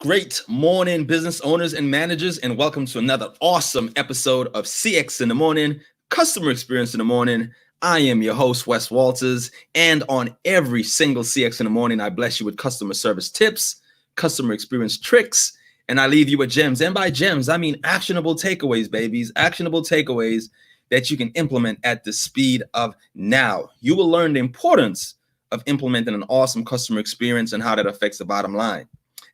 Great morning, business owners and managers, and welcome to another awesome episode of CX in the Morning, Customer Experience in the Morning. I am your host, Wes Walters, and on every single CX in the Morning, I bless you with customer service tips, customer experience tricks, and I leave you with gems. And by gems, I mean actionable takeaways, babies, actionable takeaways that you can implement at the speed of now. You will learn the importance of implementing an awesome customer experience and how that affects the bottom line.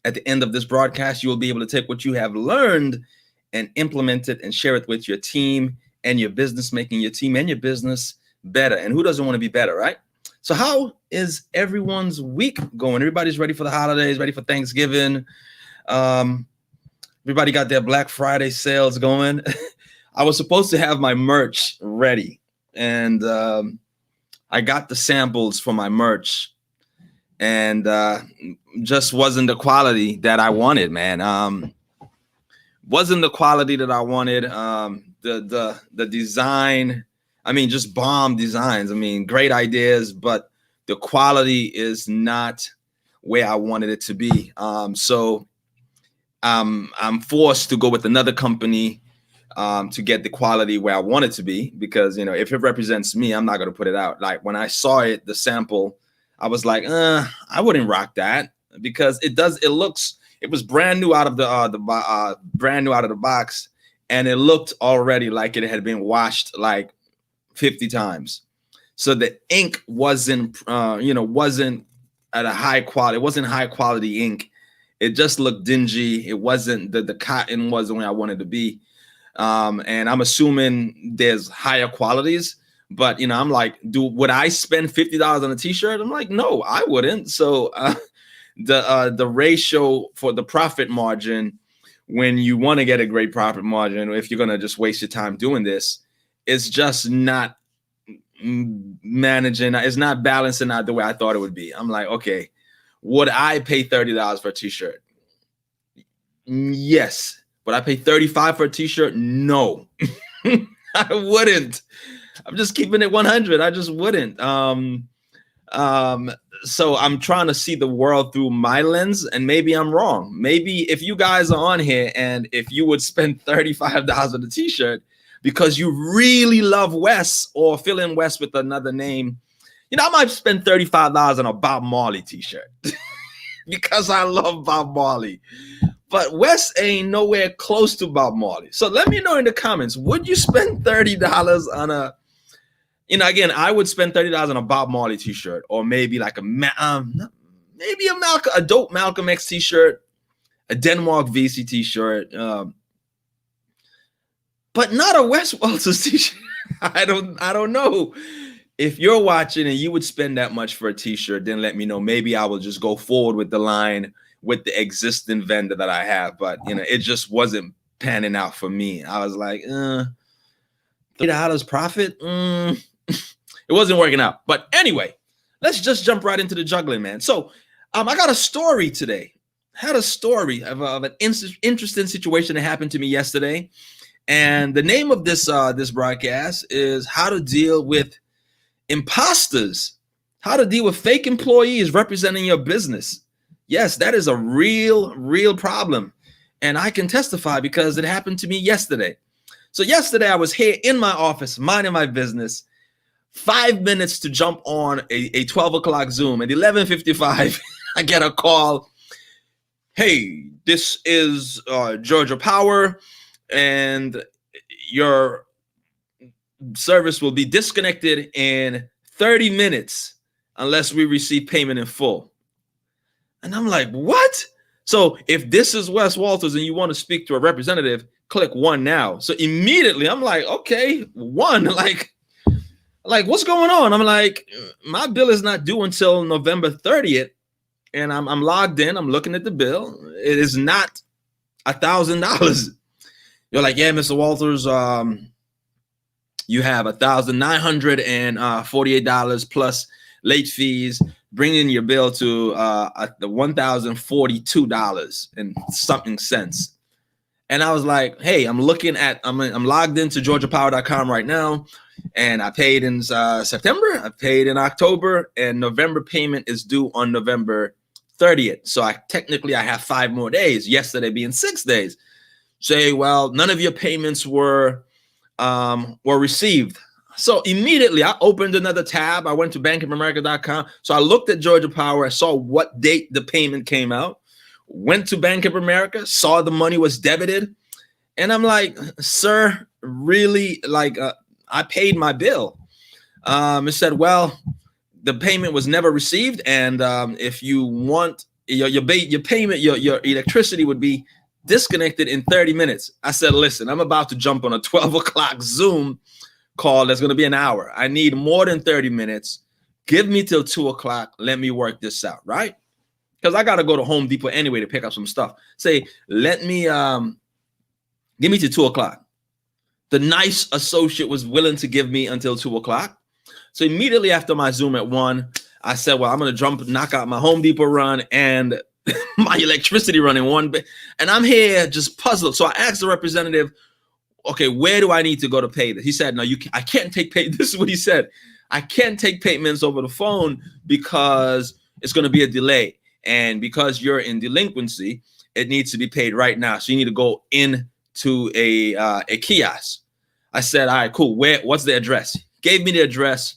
At the end of this broadcast, you will be able to take what you have learned and implement it and share it with your team and your business, making your team and your business better. And who doesn't want to be better, right? So how is everyone's week going? Everybody's ready for the holidays, ready for Thanksgiving. Everybody got their Black Friday sales going. I was supposed to have my merch ready, and I got the samples for my merch, and just wasn't the quality that I wanted, man. Wasn't the quality that I wanted. The design, I mean, just bomb designs. I mean, great ideas, but the quality is not where I wanted it to be. So I'm forced to go with another company to get the quality where I want it to be, because, you know, if it represents me, I'm not going to put it out. Like when I saw it, the sample, I was like, I wouldn't rock that, because it was brand new out of the box, and it looked already like it had been washed like 50 times. So the ink wasn't at a high quality. It wasn't high quality ink. It just looked dingy. It wasn't the cotton wasn't where I wanted to be. And I'm assuming there's higher qualities. But, you know, I'm like, would I spend $50 on a t-shirt? I'm like, no, I wouldn't. So the ratio for the profit margin, when you want to get a great profit margin, if you're going to just waste your time doing this, it's just not managing. It's not balancing out the way I thought it would be. I'm like, okay, would I pay $30 for a t-shirt? Yes. Would I pay $35 for a t-shirt? No, I wouldn't. I'm just keeping it 100. I just wouldn't. So I'm trying to see the world through my lens, and maybe I'm wrong. Maybe if you guys are on here and if you would spend $35 on a t-shirt because you really love Wes, or fill in Wes with another name, you know, I might spend $35 on a Bob Marley t-shirt because I love Bob Marley. But Wes ain't nowhere close to Bob Marley. So let me know in the comments, would you spend $30 on a, you know, again, I would spend $30 on a Bob Marley t-shirt, or maybe like maybe a dope Malcolm X t-shirt, a Denmark VC t-shirt, but not a Wes Walters t-shirt. I don't know. If you're watching and you would spend that much for a t-shirt, then let me know. Maybe I will just go forward with the line with the existing vendor that I have. But, you know, it just wasn't panning out for me. I was like, $30 profit? It wasn't working out. But anyway, let's just jump right into the juggling, man. So I got a story today. Had a story of an interesting situation that happened to me yesterday. And the name of this broadcast is How to Deal with Imposters, how to deal with fake employees representing your business. Yes, that is a real problem. And I can testify because it happened to me yesterday. So yesterday I was here in my office, minding my business, 5 minutes to jump on a 12 o'clock Zoom. At 11:55, I get a call. Hey, this is Georgia Power, and your service will be disconnected in 30 minutes unless we receive payment in full. And I'm like, what? So if this is Wes Walters and you want to speak to a representative, click 1 now. So immediately I'm like, okay, 1, like what's going on? I'm like, my bill is not due until November 30th. And I'm logged in, I'm looking at the bill. It is not $1,000. You're like, yeah, Mr. Walters, you have $1,948 plus late fees, bringing your bill to the $1,042 and something cents. And I was like, hey, I'm logged into GeorgiaPower.com right now, and I paid in September, I paid in October, and November payment is due on November 30th. So I have 5 more days, yesterday being 6 days. Say, well, none of your payments were received. So immediately I opened another tab. I went to bankofamerica.com. So I looked at Georgia Power. I saw what date the payment came out, went to Bank of America, saw the money was debited. And I'm like, sir, really? Like, I paid my bill. It said, well, the payment was never received. And if you want your payment, your electricity would be disconnected in 30 minutes. I said, listen, I'm about to jump on a 12 o'clock Zoom call that's going to be an hour. I need more than 30 minutes. Give me till 2 o'clock. Let me work this out, right? Because I got to go to Home Depot anyway to pick up some stuff. Say, let me, give me to 2 o'clock. The nice associate was willing to give me until 2 o'clock. So immediately after my Zoom at 1, I said, well, I'm going to knock out my Home Depot run and my electricity run in one. And I'm here just puzzled. So I asked the representative, okay, where do I need to go to pay this? He said, no, I can't take pay. This is what he said. I can't take payments over the phone because it's going to be a delay. And because you're in delinquency, it needs to be paid right now. So you need to go into a kiosk. I said, all right, cool. What's the address? Gave me the address.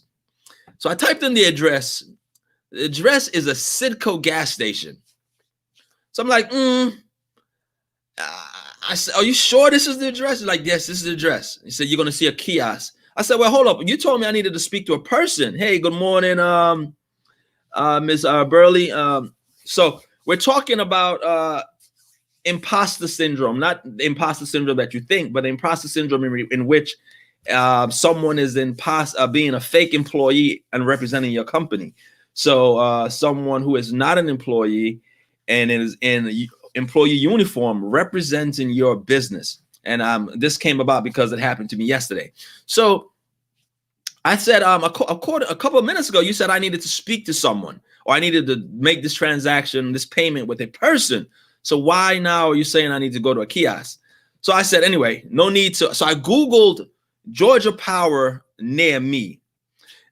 So I typed in the address. The address is a Citgo gas station. So I'm like, I said, are you sure this is the address? He's like, yes, this is the address. He said, you're going to see a kiosk. I said, well, hold up. You told me I needed to speak to a person. Hey, good morning, Ms. Burley. So we're talking about imposter syndrome, not the imposter syndrome that you think, but the imposter syndrome in which someone is being a fake employee and representing your company. So someone who is not an employee and is in employee uniform representing your business. And this came about because it happened to me yesterday. So I said, a couple of minutes ago, you said I needed to speak to someone, or I needed to make this transaction, this payment with a person. So why now are you saying I need to go to a kiosk? So I said, anyway, no need to. So I Googled Georgia Power near me.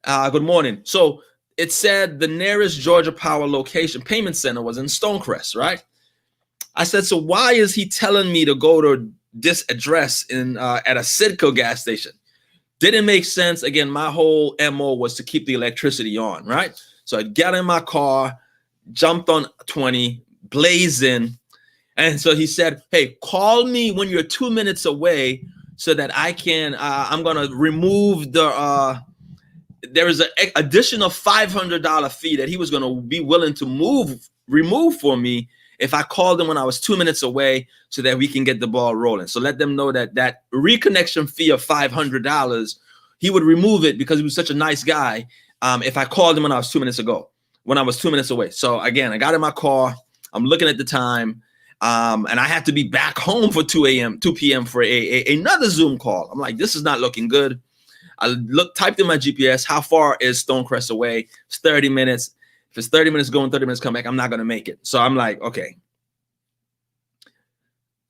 Good morning. So it said the nearest Georgia Power location payment center was in Stonecrest, right? I said, so why is he telling me to go to this address at a Citgo gas station? Didn't make sense. Again, my whole MO was to keep the electricity on, right? So I got in my car, jumped on 20, blazing. And so he said, hey, call me when you're 2 minutes away so that I can, I'm going to remove there is an additional $500 fee that he was going to be willing to remove for me if I called him when I was 2 minutes away so that we can get the ball rolling. So let them know that reconnection fee of $500, he would remove it because he was such a nice guy if I called him when I was 2 minutes away. So again, I got in my car. I'm looking at the time. And I had to be back home for 2 p.m. for another Zoom call. I'm like, this is not looking good. I typed in my GPS. How far is Stonecrest away? It's 30 minutes. If it's 30 minutes going, 30 minutes come back, I'm not going to make it. So I'm like, okay.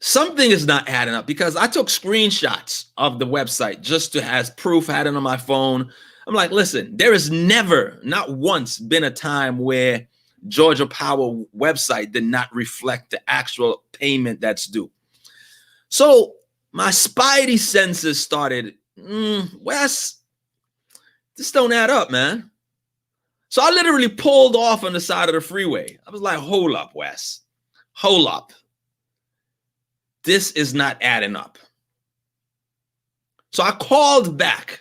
Something is not adding up because I took screenshots of the website just to have proof. I had it on my phone. I'm like, listen, there has never, not once, been a time where Georgia Power website did not reflect the actual payment that's due. So my spidey senses started, Wes, this don't add up, man. So I literally pulled off on the side of the freeway. I was like, hold up, Wes. Hold up. This is not adding up. So I called back.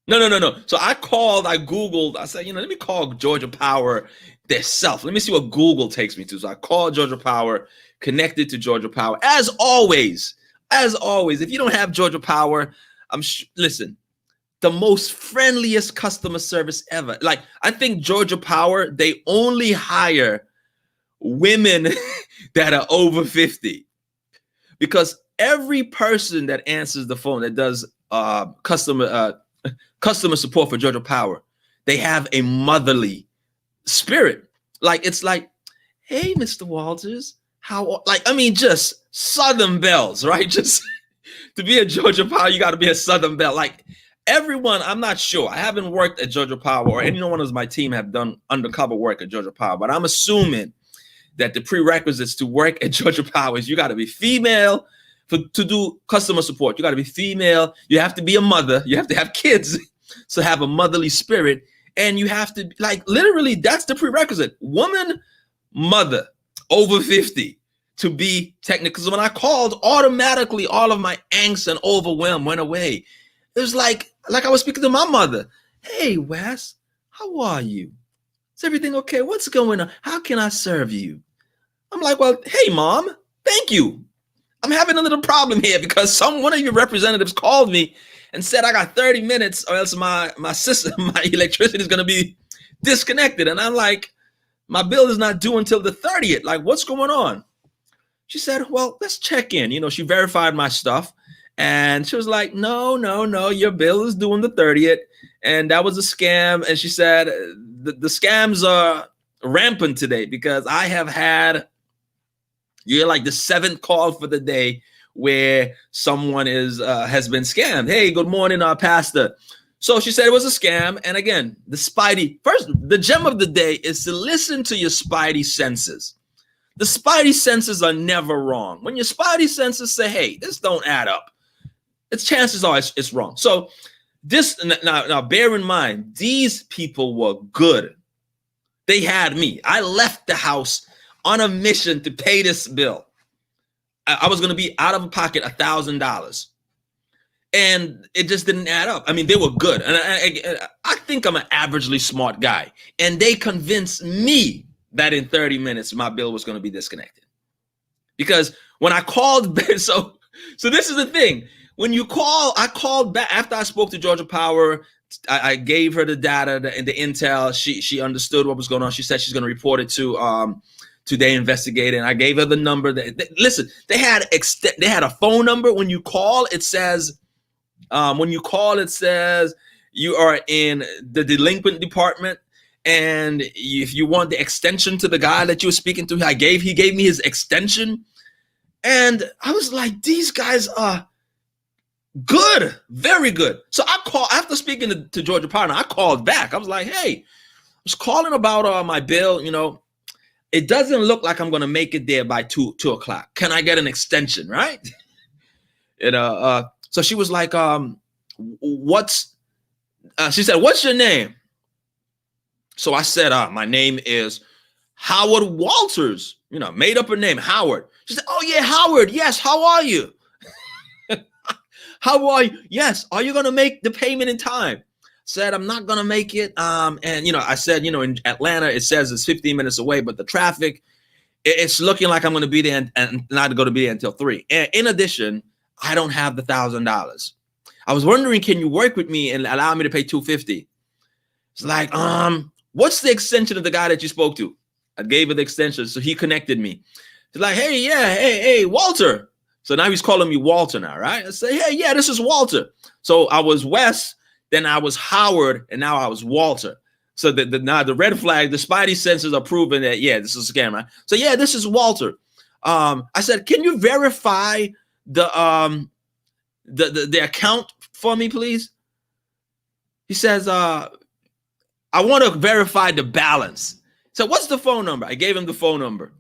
No. So I Googled, I said, let me call Georgia Power themselves. Let me see what Google takes me to. So I called Georgia Power, connected to Georgia Power. As always, if you don't have Georgia Power, listen, the most friendliest customer service ever. Like, I think Georgia Power, they only hire women that are over 50 because every person that answers the phone that does customer support for Georgia Power, they have a motherly spirit. Like, it's like, hey, Mr. Walters, just Southern Bells, right? Just to be a Georgia Power, you got to be a Southern Belle. Like, everyone, I'm not sure. I haven't worked at Georgia Power, or any one of my team have done undercover work at Georgia Power, but I'm assuming that the prerequisites to work at Georgia Power is you got to be female to do customer support. You got to be female. You have to be a mother. You have to have kids, so have a motherly spirit. And you have to, like, literally, that's the prerequisite. Woman, mother, over 50 to be technical. Because when I called, automatically all of my angst and overwhelm went away. It was like I was speaking to my mother. Hey, Wes, how are you? Is everything okay? What's going on? How can I serve you? I'm like, well, hey, Mom, thank you. I'm having a little problem here because one of your representatives called me and said I got 30 minutes or else my system, my electricity is going to be disconnected. And I'm like, my bill is not due until the 30th. Like, what's going on? She said, well, let's check in. You know, she verified my stuff and she was like, no, your bill is due on the 30th. And that was a scam. And she said, the scams are rampant today because I have had, you're like the 7th call for the day where someone has been scammed. Hey, good morning, Pastor. So she said it was a scam. And again, the gem of the day is to listen to your spidey senses. The spidey senses are never wrong. When your spidey senses say, hey, this don't add up, chances are it's wrong. So now bear in mind, these people were good. They had me. I left the house on a mission to pay this bill. I was going to be out of pocket $1,000. And it just didn't add up. I mean, they were good. And I think I'm an averagely smart guy. And they convinced me that in 30 minutes, my bill was going to be disconnected. Because when I called, so this is the thing. When you call, I called back after I spoke to Georgia Power. I gave her the data and the intel. She understood what was going on. She said she's going to report it to their investigator. And I gave her the number. Listen, they had a phone number. When you call, it says, you are in the delinquent department. And if you want the extension to the guy that you were speaking to, he gave me his extension. And I was like, these guys are good, very good. So I called after speaking to Georgia Power. I called back. I was like, hey, I was calling about my bill. You know, it doesn't look like I'm going to make it there by 2 o'clock. Can I get an extension? Right. And so she was like, she said, what's your name? So I said, my name is Howard Walters, made up her name, Howard. She said, oh yeah, Howard. Yes. How are you? How are you? Yes. Are you going to make the payment in time? Said, I'm not going to make it. And, I said, in Atlanta, it says it's 15 minutes away, but the traffic, it's looking like I'm going to be there and not going to be there until 3. And in addition, I don't have the $1,000. I was wondering, can you work with me and allow me to pay $250? It's like, what's the extension of the guy that you spoke to? I gave her the extension. So he connected me. He's like, hey, yeah, hey, Walter. So now he's calling me Walter now, right? I say, hey, yeah, this is Walter. So I was Wes, then I was Howard, and now I was Walter. So now the red flag, the spidey senses are proving that, yeah, this is a scam, right? So yeah, this is Walter. I said, can you verify the account for me, please? He says, I want to verify the balance. So what's the phone number? I gave him the phone number.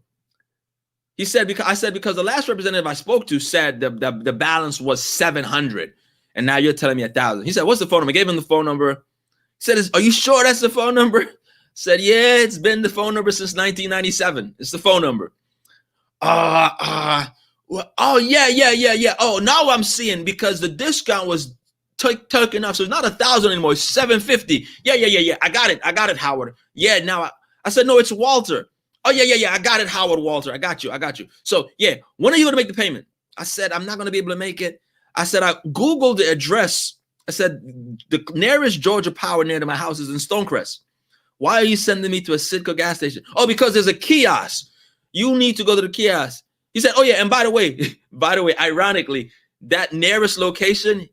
He said, because the last representative I spoke to said the balance was 700, and now you're telling me 1,000. He said, what's the phone number? I gave him the phone number. He said, are you sure that's the phone number? I said, yeah, it's been the phone number since 1997. It's the phone number. Oh, yeah. Oh, now I'm seeing, because the discount was taken off. So it's not 1,000 anymore. It's 750. Yeah. I got it, Howard. Yeah, now I said, no, it's Walter. Oh, yeah. I got it, Howard, Walter. I got you. So, yeah, when are you going to make the payment? I said, I'm not going to be able to make it. I said, I Googled the address. I said, the nearest Georgia Power near to my house is in Stonecrest. Why are you sending me to a Citgo gas station? Oh, because there's a kiosk. You need to go to the kiosk. He said, oh, yeah, and by the way, ironically, that nearest location,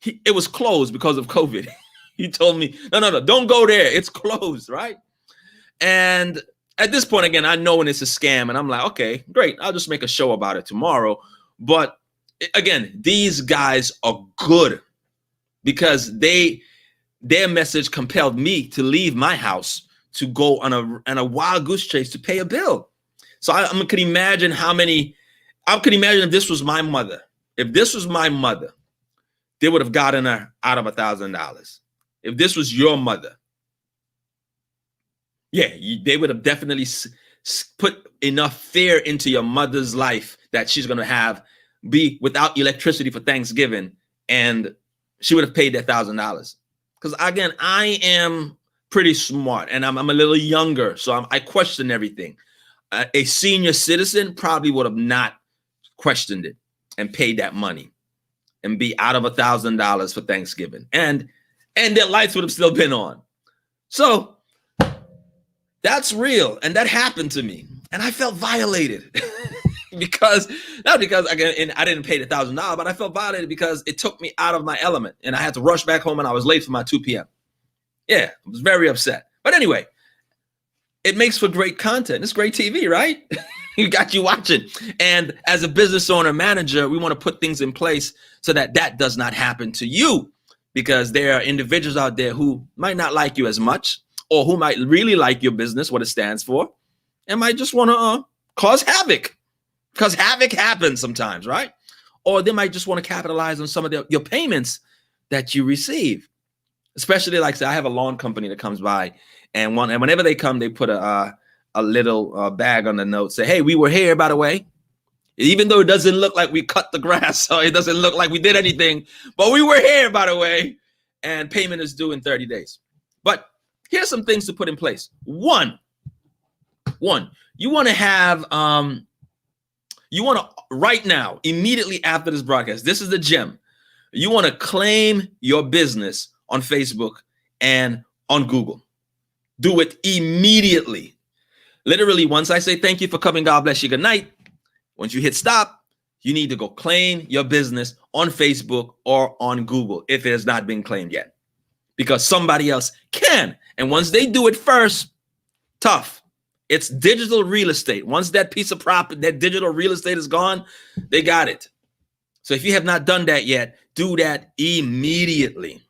it was closed because of COVID. He told me, no, don't go there. It's closed, right? And at this point, again, I know when it's a scam, and I'm like, okay, great. I'll just make a show about it tomorrow. But again, these guys are good because their message compelled me to leave my house to go on a wild goose chase to pay a bill. So I could imagine I could imagine if this was my mother. If this was my mother, they would have gotten her out of $1,000. If this was your mother, yeah, they would have definitely put enough fear into your mother's life that she's going to be without electricity for Thanksgiving, and she would have paid that $1,000. Because again, I am pretty smart, and I'm a little younger, so I question everything. A senior citizen probably would have not questioned it and paid that money and be out of $1,000 for Thanksgiving, and their lights would have still been on. So that's real, and that happened to me, and I felt violated not because again, and I didn't pay the $1,000, but I felt violated because it took me out of my element, and I had to rush back home, and I was late for my 2 p.m. Yeah, I was very upset. But anyway, it makes for great content. It's great TV, right? You got you watching. And as a business owner, manager, we want to put things in place so that does not happen to you, because there are individuals out there who might not like you as much, or who might really like your business, what it stands for, and might just want to cause havoc, because havoc happens sometimes, right? Or they might just want to capitalize on some of your payments that you receive. Especially, like, say, I have a lawn company that comes by, and whenever they come, they put a little bag on the note, say, hey, we were here, by the way. Even though it doesn't look like we cut the grass, so it doesn't look like we did anything, but we were here, by the way, and payment is due in 30 days. But here's some things to put in place. One, you want to have, right now, immediately after this broadcast, this is the gem. You want to claim your business on Facebook and on Google. Do it immediately. Literally, once I say thank you for coming, God bless you, good night, once you hit stop, you need to go claim your business on Facebook or on Google if it has not been claimed yet, because somebody else can. And once they do it first, tough. It's digital real estate. Once that piece of property, that digital real estate is gone, they got it. So if you have not done that yet, do that immediately.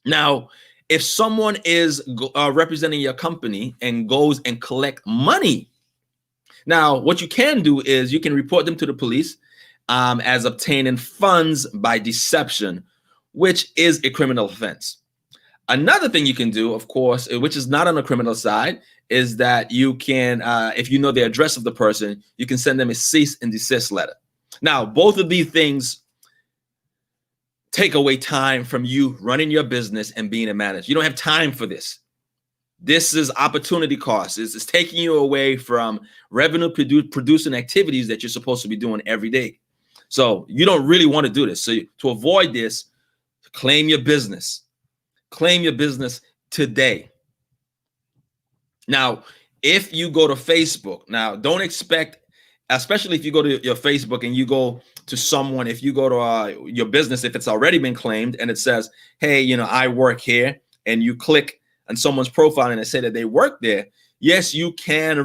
Now, if someone is representing your company and goes and collect money, now what you can do is you can report them to the police as obtaining funds by deception, which is a criminal offense. Another thing you can do, of course, which is not on the criminal side, is that you can, if you know the address of the person, you can send them a cease and desist letter. Now, both of these things take away time from you running your business and being a manager. You don't have time for this. This is opportunity cost. It's taking you away from revenue producing activities that you're supposed to be doing every day. So you don't really want to do this. So to avoid this, claim your business. Claim your business today. Now, if you go to Facebook, now don't expect, especially if you go to your Facebook and you go to someone, if you go to your business, if it's already been claimed and it says, hey, I work here, and you click on someone's profile and they say that they work there, yes, you can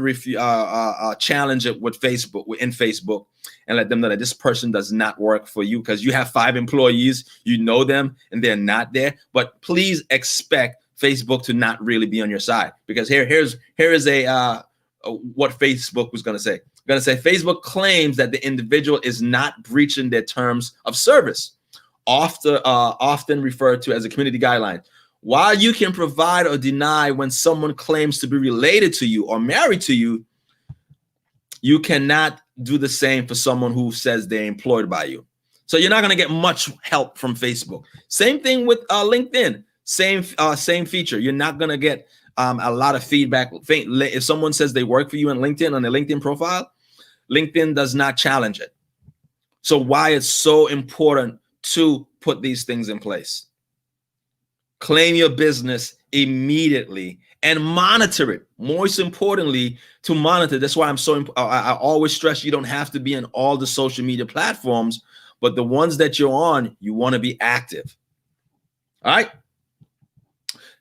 challenge it with Facebook, in Facebook, and let them know that this person does not work for you because you have 5 employees, you know them, and they're not there. But please expect Facebook to not really be on your side, because here is what Facebook was going to say. Going to say Facebook claims that the individual is not breaching their terms of service, often referred to as a community guideline. While you can provide or deny when someone claims to be related to you or married to you, you cannot do the same for someone who says they're employed by you. So you're not going to get much help from Facebook. Same thing with LinkedIn. Same feature. You're not going to get a lot of feedback. If someone says they work for you on LinkedIn, on their LinkedIn profile, LinkedIn does not challenge it. So why it's so important to put these things in place. Claim your business immediately and monitor it. Most importantly, to monitor. That's why I always stress you don't have to be on all the social media platforms, but the ones that you're on, you want to be active. All right.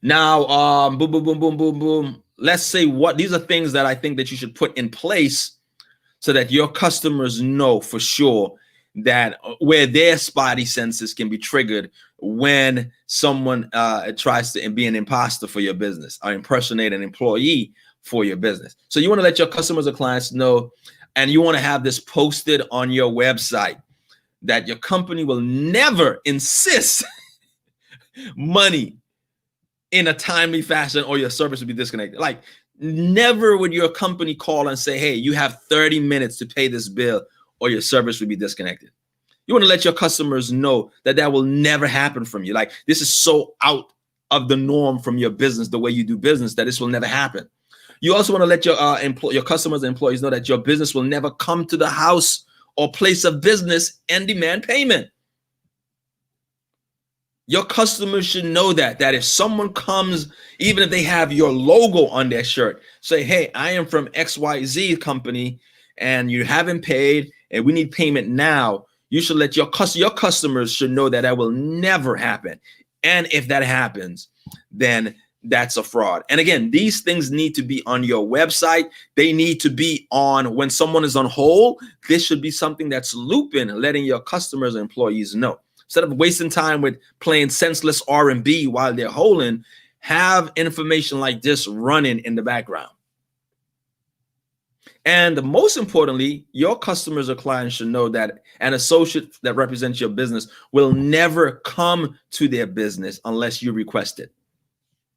Now, boom, boom, boom, boom, boom, boom. Let's say these are things that I think that you should put in place so that your customers know for sure that where their spidey senses can be triggered when someone tries to be an imposter for your business or impersonate an employee for your business. So you want to let your customers or clients know, and you want to have this posted on your website, that your company will never insist money in a timely fashion or your service will be disconnected. Like, never would your company call and say, hey, you have 30 minutes to pay this bill or your service will be disconnected. You want to let your customers know that that will never happen from you. Like, this is so out of the norm from your business, the way you do business, that this will never happen. You also want to let your customers and employees know that your business will never come to the house or place of business and demand payment. Your customers should know that if someone comes, even if they have your logo on their shirt, say, hey, I am from XYZ company and you haven't paid and we need payment now, you should let your customers should know that that will never happen. And if that happens, then that's a fraud. And again, these things need to be on your website. They need to be on when someone is on hold. This should be something that's looping, letting your customers and employees know. Instead of wasting time with playing senseless R&B while they're holding, have information like this running in the background. And most importantly, your customers or clients should know that an associate that represents your business will never come to their business unless you request it.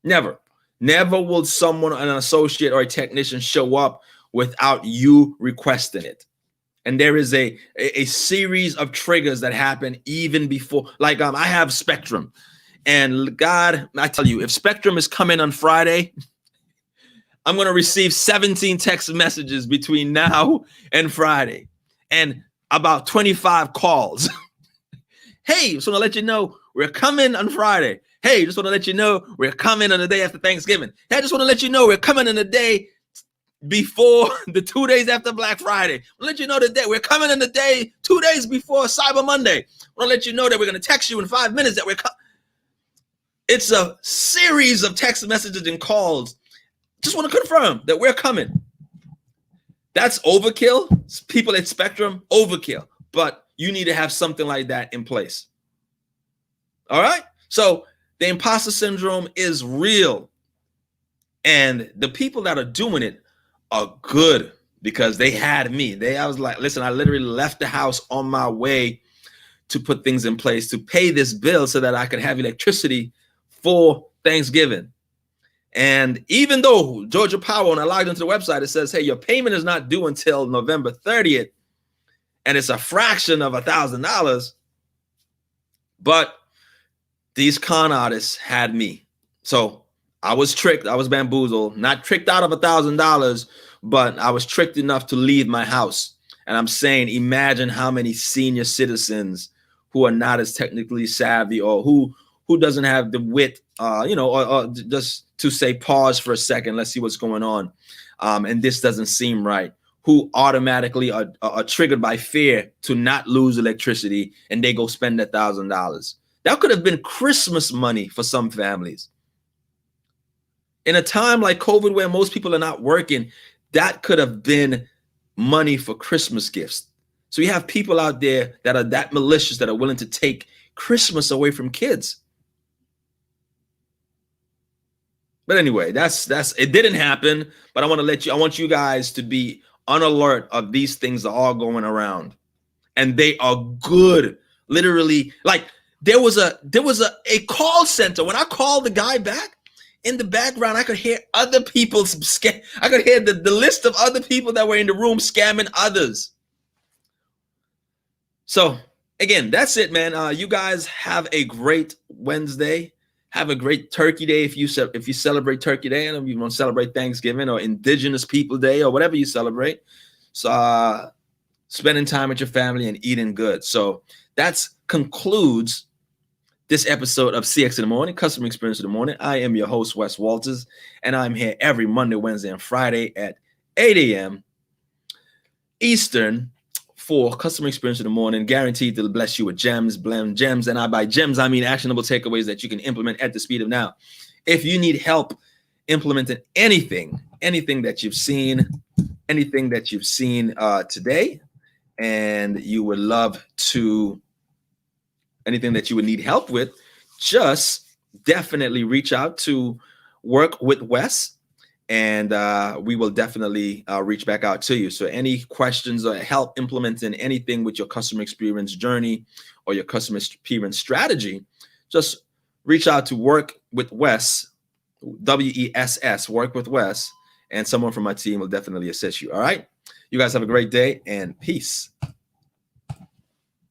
Never. Never will someone, an associate or a technician, show up without you requesting it. And there is a series of triggers that happen even before, like I have Spectrum. And God, I tell you, if Spectrum is coming on Friday, I'm going to receive 17 text messages between now and Friday and about 25 calls. Hey, just want to let you know we're coming on Friday. Hey, just want to let you know we're coming on the day after Thanksgiving. Hey, I just want to let you know we're coming on the day before the 2 days after Black Friday. I'll let you know that we're coming in the day 2 days before Cyber Monday. I'll let you know that we're going to text you in 5 minutes that we're coming. It's a series of text messages and calls. Just want to confirm that we're coming. That's overkill. People at Spectrum, overkill. But you need to have something like that in place. All right? So the imposter syndrome is real. And the people that are doing it are good because they had me. I was like, listen, I literally left the house on my way to put things in place to pay this bill so that I could have electricity for Thanksgiving. And even though Georgia Power, when I logged into the website, it says, hey, your payment is not due until November 30th, and it's a fraction of $1,000. But these con artists had me. So I was tricked. I was bamboozled, not tricked out of $1,000, but I was tricked enough to leave my house. And I'm saying, imagine how many senior citizens who are not as technically savvy or who doesn't have the wit, or just to say, pause for a second, let's see what's going on. And this doesn't seem right, who automatically are triggered by fear to not lose electricity, and they go spend $1,000. That could have been Christmas money for some families. In a time like COVID where most people are not working, that could have been money for Christmas gifts. So you have people out there that are that malicious, that are willing to take Christmas away from kids. But anyway, that's it didn't happen, but I want you guys to be on alert of these things that are all going around. And they are good. Literally, like there was a call center. When I called the guy back, in the background, I could hear other people I could hear the list of other people that were in the room scamming others. So again, that's it, man. You guys have a great Wednesday. Have a great Turkey Day if you celebrate Turkey Day, and if you want to celebrate Thanksgiving or Indigenous People Day or whatever you celebrate. So spending time with your family and eating good. So that concludes this episode of CX in the Morning, Customer Experience in the Morning. I am your host, Wes Walters, and I'm here every Monday, Wednesday, and Friday at 8 a.m. Eastern for Customer Experience in the Morning, guaranteed to bless you with gems, gems. And by gems, I mean actionable takeaways that you can implement at the speed of now. If you need help implementing anything that you've seen today, and you would love to, anything that you would need help with, just definitely reach out to Work with Wes. and we will definitely reach back out to you. So any questions or help implementing anything with your customer experience journey or your customer experience strategy, just reach out to Work with Wes, WESS, Work with Wes, and someone from my team will definitely assist you. All right. You guys have a great day and peace.